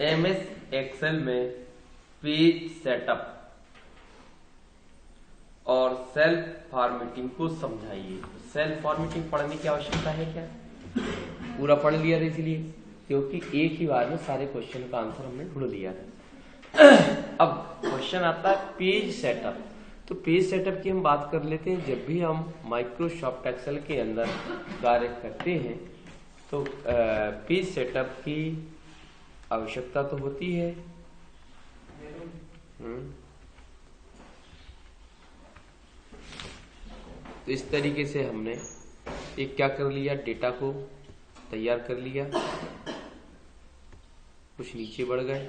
MS Excel में page setup और self formatting को समझाइए। सेल्फ फॉर्मेटिंग पढ़ने की आवश्यकता है क्या? पूरा पढ़ लिया था, इसलिए क्योंकि एक ही बार में सारे क्वेश्चन का आंसर हमने ढूंढ लिया है। अब क्वेश्चन आता है पेज सेटअप। तो पेज सेटअप की हम बात कर लेते हैं। जब भी हम माइक्रोसॉफ्ट एक्सेल के अंदर कार्य करते हैं तो पेज सेटअप की आवश्यकता तो होती है। तो इस तरीके से हमने एक क्या कर लिया, डेटा को तैयार कर लिया। कुछ नीचे बढ़ गए,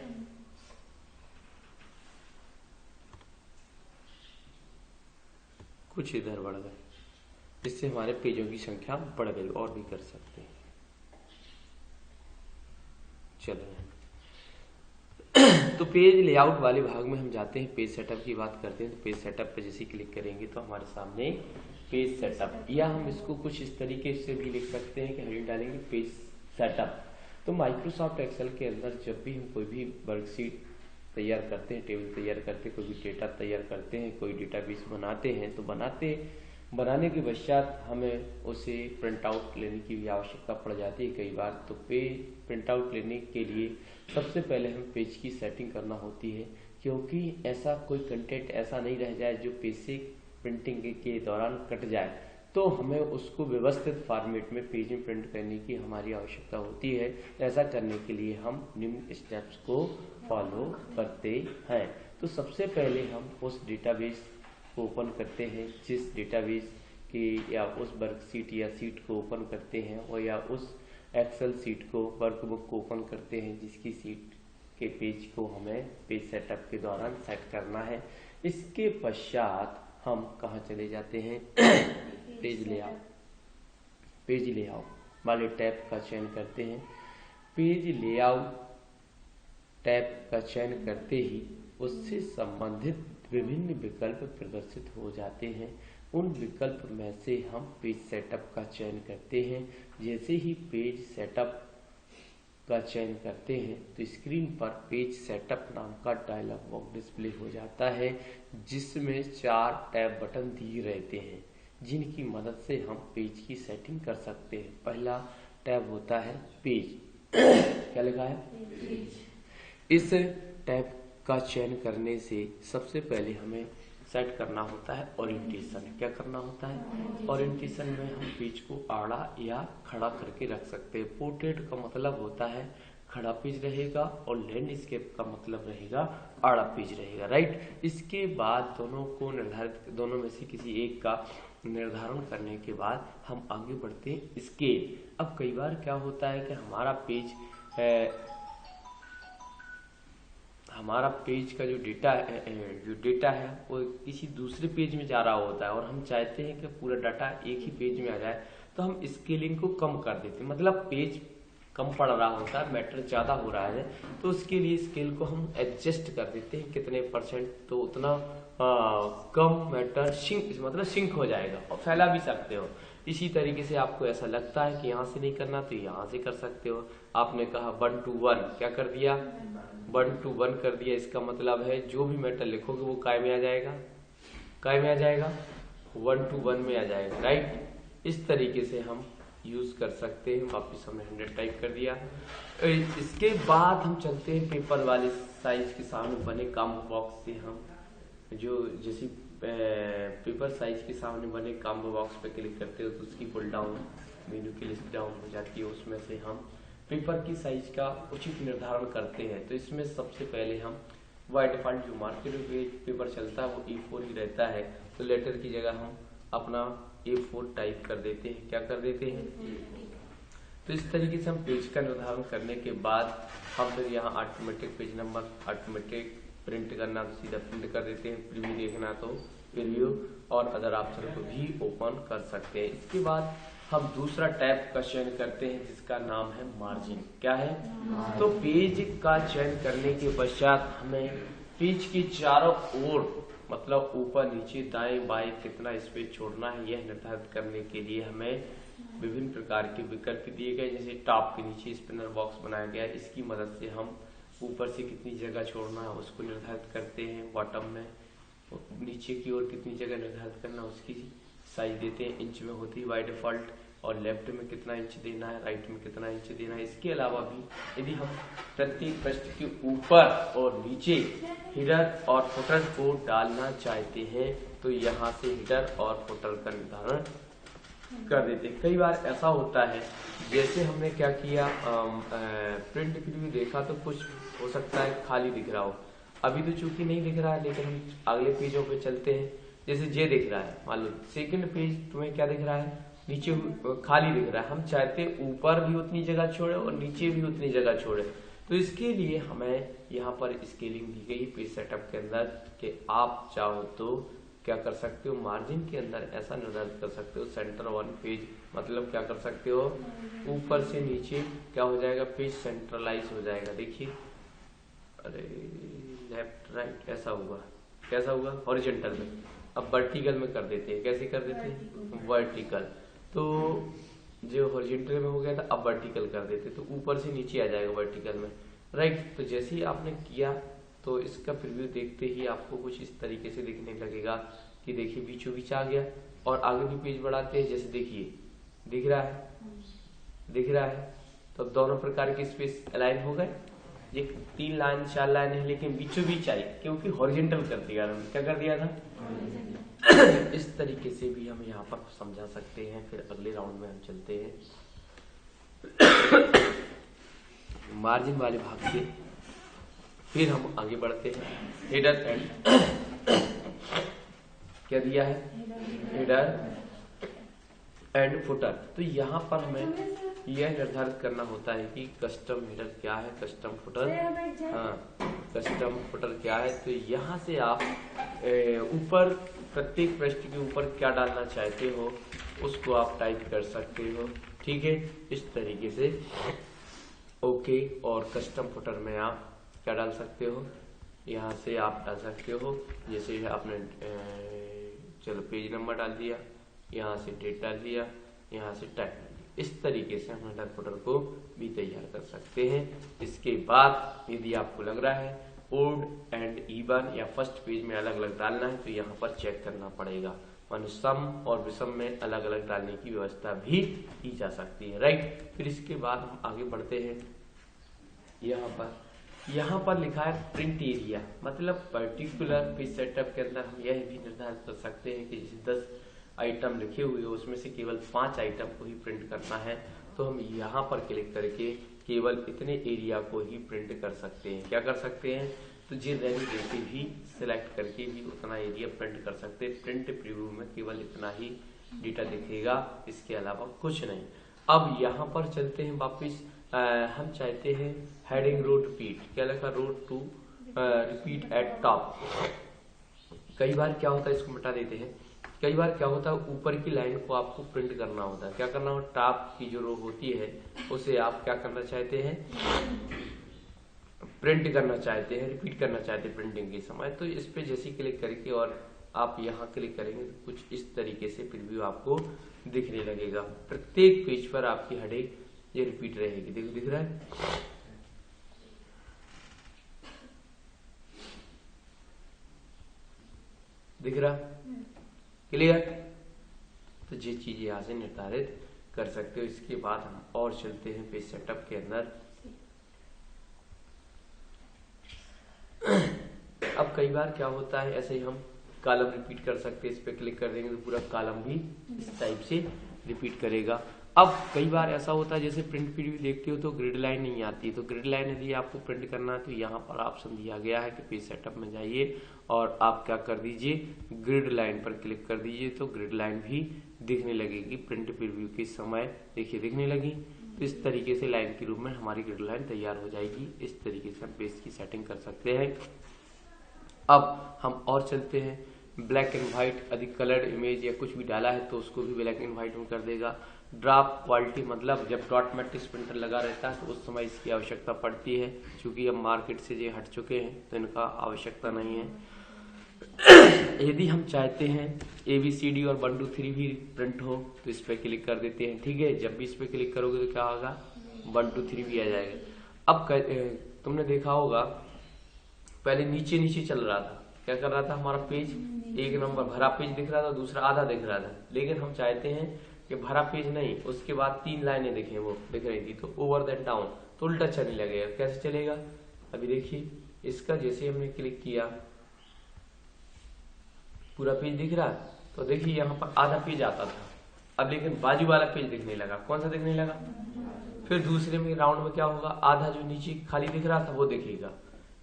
कुछ इधर बढ़ गए, इससे हमारे पेजों की संख्या बढ़ गई। और भी कर सकते हैं। चलो तो पेज लेआउट वाले भाग में हम जाते हैं। पेज सेटअप की बात करते हैं। तो पेज सेटअप पे जैसे क्लिक करेंगे तो हमारे सामने पेज सेटअप, या हम इसको कुछ इस तरीके से भी लिख सकते हैं कि हेडिंग डालेंगे पेज सेटअप। तो माइक्रोसॉफ्ट एक्सेल के अंदर जब भी हम कोई भी वर्कशीट तैयार करते हैं, टेबल तैयार करते हैं, कोई भी डेटा तैयार करते हैं, कोई डेटाबेस बनाते हैं, तो बनाने के पश्चात हमें उसे प्रिंट आउट लेने की भी आवश्यकता पड़ जाती है कई बार। तो पेज प्रिंट आउट लेने के लिए सबसे पहले हम पेज की सेटिंग करना होती है, क्योंकि ऐसा कोई कंटेंट ऐसा नहीं रह जाए जो पेज से प्रिंटिंग के दौरान कट जाए। तो हमें उसको व्यवस्थित फॉर्मेट में पेज में प्रिंट करने की हमारी आवश्यकता होती है। ऐसा करने के लिए हम निम्न स्टेप्स को फॉलो करते हैं। तो सबसे पहले हम उस डेटाबेस को ओपन करते हैं, जिस डेटाबेस की या उस वर्कशीट या सीट को ओपन करते हैं, और या उस एक्सेल सीट को, वर्कबुक को ओपन करते हैं जिसकी सीट के पेज को हमें पेज सेटअप के दौरान सेट करना है। इसके पश्चात हम कहाँ चले जाते हैं, पेज लेआउट वाले टैब का चयन करते हैं। पेज लेआउट टैब का चयन करते ही उससे संबंधित विभिन्न विकल्प प्रदर्शित हो जाते हैं। उन विकल्प में से हम पेज सेटअप का चयन करते हैं। जैसे ही पेज सेटअप का चयन करते हैं तो स्क्रीन पर पेज सेटअप नाम का डायलॉग बॉक्स डिस्प्ले हो जाता है, जिसमें 4 टैब बटन दिए रहते हैं, जिनकी मदद से हम पेज की सेटिंग कर सकते हैं। पहला टैब होता है पेज। क्या लिखा है? पेज। इस टैब का चयन करने से सबसे पहले हमें सेट करना होता है ओरिएंटेशन। क्या करना होता है? ओरिएंटेशन में हम पेज को आड़ा या खड़ा करके रख सकते हैं। पोर्ट्रेट का मतलब होता है खड़ा पेज रहेगा, और लैंडस्केप का मतलब रहेगा आड़ा पेज रहेगा, राइट। इसके बाद दोनों में से किसी एक का निर्धारण करने के बाद हम आगे बढ़ते हैं स्केल। अब कई बार क्या होता है कि हमारा पेज का जो डेटा है वो किसी दूसरे पेज में जा रहा होता है, और हम चाहते हैं कि पूरा डाटा एक ही पेज में आ जाए। तो हम स्केलिंग को कम कर देते हैं, मतलब पेज कम पड़ रहा होता है, मैटर ज़्यादा हो रहा है, तो उसके लिए स्केल को हम एडजस्ट कर देते हैं कितने %, तो उतना कम मैटर सिंक हो जाएगा, और फैला भी सकते हो। इसी तरीके से आपको ऐसा लगता है कि यहाँ से नहीं करना तो यहाँ से कर सकते हो। आपने कहा 1 to 1, क्या कर दिया? 1 to 1 कर दिया। इसका मतलब है जो भी मैटर लिखोगे वो काय में आ जाएगा, 1 to 1 में आ जाएगा, राइट। इस तरीके से हम यूज कर सकते हैं। वापिस हमने 100 टाइप कर दिया। इसके बाद हम चलते हैं पेपर वाले साइज के सामने बने कॉम्बो बॉक्स से। हम जैसे पेपर साइज के सामने बने कॉम्बो बॉक्स पे क्लिक करते हो तो उसकी पुल डाउन मेन्यू की लिस्ट डाउन हो जाती है। उसमें से हम पेपर की साइज का उचित निर्धारण करते हैं। तो इसमें सबसे पहले हम बाय डिफॉल्ट जो मार्केट पेपर चलता है वो A4 ही रहता है, तो लेटर की जगह हम अपना A4 टाइप कर देते हैं। क्या कर देते हैं? तो इस तरीके से हम पेज का निर्धारण करने के बाद हम फिर यहाँ automatic page number, automatic print करना तो सीधा प्रिंट कर देते हैं, प्रीव्यू देखना तो प्रीव्यू, और अदर ऑप्शन को भी ओपन कर सकते हैं। इसके बाद हम दूसरा टैब का चयन करते हैं जिसका नाम है मार्जिन। क्या है? तो पेज का चयन करने के पश्चात हमें पेज के चारों ओर, मतलब ऊपर नीचे दाएं बाएं कितना स्पेस छोड़ना है यह निर्धारित करने के लिए हमें विभिन्न प्रकार के विकल्प दिए गए। जैसे टॉप के नीचे स्पिनर बॉक्स बनाया गया है, इसकी मदद से हम ऊपर से कितनी जगह छोड़ना है उसको निर्धारित करते हैं, बॉटम में नीचे की ओर कितनी जगह निर्धारित करना उसकी साइज देते हैं, इंच में होती है बाय डिफॉल्ट, और लेफ्ट में कितना इंच देना है, राइट में कितना इंच देना है। इसके अलावा भी यदि हम प्रत्येक पृष्ठ के ऊपर और नीचे हेडर और फुटर को डालना चाहते हैं तो यहाँ से हेडर और फुटर का निर्धारण कर देते हैं। कई बार ऐसा होता है जैसे हमने क्या किया, प्रिंट प्रीव्यू देखा तो कुछ हो सकता है खाली दिख रहा हो, अभी तो चूंकि नहीं दिख रहा है लेकिन हम अगले पेजों पे चलते हैं। जैसे ये दिख रहा है, मान लो सेकंड पेज तुम्हें क्या दिख रहा है, नीचे खाली दिख रहा है, हम चाहते ऊपर भी उतनी जगह छोड़े और नीचे भी उतनी जगह छोड़े, तो इसके लिए हमें यहाँ पर स्केलिंग दी गई पेज सेटअप के अंदर कि आप चाहो तो क्या कर सकते हो, मार्जिन के अंदर ऐसा निर्धारित कर सकते हो सेंटर वन पेज, मतलब क्या कर सकते हो, ऊपर से नीचे क्या हो जाएगा, पेज सेंट्रलाइज हो जाएगा। देखिए, अरे लेफ्ट राइट ऐसा हुआ, कैसा हुआ, हॉरिजॉन्टल में। अब वर्टिकल में कर देते हैं, कैसे कर देते हैं, वर्टिकल, तो जो हॉरिजॉन्टल में हो गया था अब वर्टिकल कर देते तो ऊपर से नीचे आ जाएगा वर्टिकल में, राइट। तो जैसे ही आपने किया तो इसका प्रीव्यू देखते ही आपको कुछ इस तरीके से दिखने लगेगा कि देखिए बीचों बीच आ गया। और आगे भी पेज बढ़ाते हैं, जैसे देखिए दिख रहा है, दिख रहा है, तो दोनों प्रकार के स्पेस अलाइन हो गए। ये 3 लाइन 4 लाइन है लेकिन बीचों बीच आई क्योंकि हॉरिजॉन्टल कर दिया, क्या कर दिया था। इस तरीके से भी हम यहाँ पर समझा सकते हैं। फिर अगले राउंड में हम चलते हैं मार्जिन वाले भाग से, फिर हम आगे बढ़ते हैं। हेडर एंड क्या दिया है, हेडर एंड फुटर। तो यहाँ पर हमें यह निर्धारित करना होता है कि कस्टम हेडर क्या है, कस्टम फुटर, हाँ कस्टम फुटर क्या है। तो यहाँ से आप ऊपर प्रत्येक पृष्ठ के ऊपर क्या डालना चाहते हो उसको आप टाइप कर सकते हो, ठीक है, इस तरीके से। ओके, और कस्टम फुटर में आप क्या डाल सकते हो, यहाँ से आप डाल सकते हो, जैसे आपने चलो पेज नंबर डाल दिया, यहाँ से डेट डाल दिया, यहाँ से टाइप डाल दिया। इस तरीके से हम हेडर फुटर को भी तैयार कर सकते हैं। इसके बाद यदि आपको लग रहा है ओड एंड इवन या फर्स्ट पेज में अलग अलग डालना है तो यहाँ पर चेक करना पड़ेगा, मान सम और विषम में अलग अलग डालने की व्यवस्था भी की जा सकती है, राइट। फिर इसके बाद हम आगे बढ़ते हैं। यहाँ पर लिखा है प्रिंट एरिया, मतलब पर्टिकुलर पेज सेटअप के अंदर हम यह भी निर्धारित कर सकते हैं कि जैसे 10 आइटम लिखे हुए उसमें से केवल 5 आइटम को ही प्रिंट करना है, तो हम यहाँ पर क्लिक करके केवल इतने एरिया को ही प्रिंट कर सकते हैं। क्या कर सकते हैं, तो जी वैल्यू देके भी सिलेक्ट करके भी उतना एरिया प्रिंट कर सकते हैं। प्रिंट प्रीव्यू में केवल इतना ही डेटा दिखेगा, इसके अलावा कुछ नहीं। अब यहाँ पर चलते हैं वापिस, हम चाहते हैं हेडिंग रो रिपीट, क्या लिखा, रो टू रिपीट एट टॉप। कई बार क्या होता है, इसको मिटा देते हैं, कई बार क्या होता है ऊपर की लाइन को आपको प्रिंट करना होता है, क्या करना हो, टॉप की जो रो होती है उसे आप क्या करना चाहते हैं, प्रिंट करना चाहते हैं, रिपीट करना चाहते हैं प्रिंटिंग के समय। तो इस पे जैसे क्लिक करके और आप यहाँ क्लिक करेंगे तो कुछ इस तरीके से प्रीव्यू आपको दिखने लगेगा। प्रत्येक पेज पर आपकी हेडिंग ये रिपीट रहेगी, देखो दिख रहा है, दिख रहा, क्लियर। तो ये चीज यहाँ से निर्धारित कर सकते हो। इसके बाद हम और चलते हैं पेज सेटअप के अंदर। अब कई बार क्या होता है, ऐसे ही हम कॉलम रिपीट कर सकते हैं, इस पे क्लिक कर देंगे तो पूरा कॉलम भी इस टाइप से रिपीट करेगा। अब कई बार ऐसा होता है जैसे प्रिंट प्रीव्यू देखते हो तो ग्रिड लाइन नहीं आती, तो ग्रिड लाइन यदि आपको प्रिंट करना है तो यहाँ पर ऑप्शन दिया गया है कि पेज सेटअप में जाइए और आप क्या कर दीजिए, ग्रिड लाइन पर क्लिक कर दीजिए, तो ग्रिड लाइन भी दिखने लगेगी प्रिंट प्रीव्यू के समय, देखिए दिखने लगी। तो इस तरीके से लाइन के रूप में हमारी ग्रिड लाइन तैयार हो जाएगी। इस तरीके से हम पेज की सेटिंग कर सकते हैं। अब हम और चलते हैं, ब्लैक एंड व्हाइट, अधिक कलर्ड इमेज या कुछ भी डाला है तो उसको भी ब्लैक एंड व्हाइट में कर देगा। ड्राफ्ट क्वालिटी, मतलब जब डॉट मैट्रिक्स प्रिंटर लगा रहता है तो उस समय इसकी आवश्यकता पड़ती है, क्योंकि अब मार्केट से ये हट चुके हैं तो इनका आवश्यकता नहीं है। यदि हम चाहते हैं ABCD और 1 2 3 भी प्रिंट हो तो इस पर क्लिक कर देते हैं, ठीक है। जब भी इस पर क्लिक करोगे तो क्या होगा, 1 2 3 भी आ जाएगा। अब तुमने देखा होगा पहले नीचे नीचे चल रहा था, क्या कर रहा था हमारा पेज, एक नंबर भरा पेज दिख रहा था, दूसरा आधा दिख रहा था। लेकिन हम चाहते हैं कि भरा पेज नहीं, उसके बाद 3 लाइनें दिखें, वो दिख रही थी, तो ओवर दैन डाउन, तो उल्टा चलने लगेगा। कैसे चलेगा, अभी देखिए इसका जैसे हमने क्लिक किया पूरा पेज दिख रहा है, तो देखिए यहाँ पर आधा पेज आता था, अब लेकिन बाजू वाला पेज दिखने लगा। कौन सा दिखने लगा, फिर दूसरे में राउंड में क्या होगा, आधा जो नीचे खाली दिख रहा था वो दिखेगा,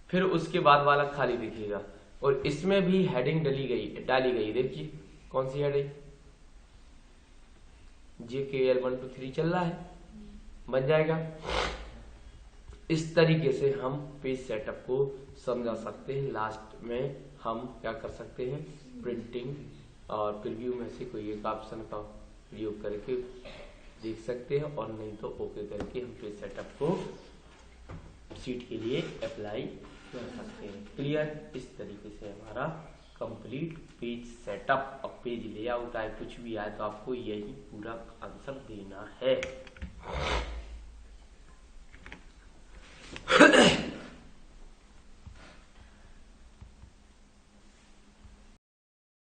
फिर उसके बाद वाला खाली दिखेगा। और इसमें भी हेडिंग डाली गई, देखिए कौन सी हेडिंग, JKL 1 2 3 चल रहा है, बन जाएगा। इस तरीके से हम पेज सेटअप को समझा सकते हैं। लास्ट में हम क्या कर सकते हैं, प्रिंटिंग और प्रीव्यू में से कोई एक ऑप्शन का प्रयोग करके देख सकते हैं, और नहीं तो ओके करके हम पेज सेटअप को शीट के लिए अप्लाई कर सकते हैं। क्लियर, इस तरीके से हमारा कंप्लीट पेज सेटअप और पेज लेआउट आए, कुछ भी आए तो आपको यही पूरा आंसर देना है।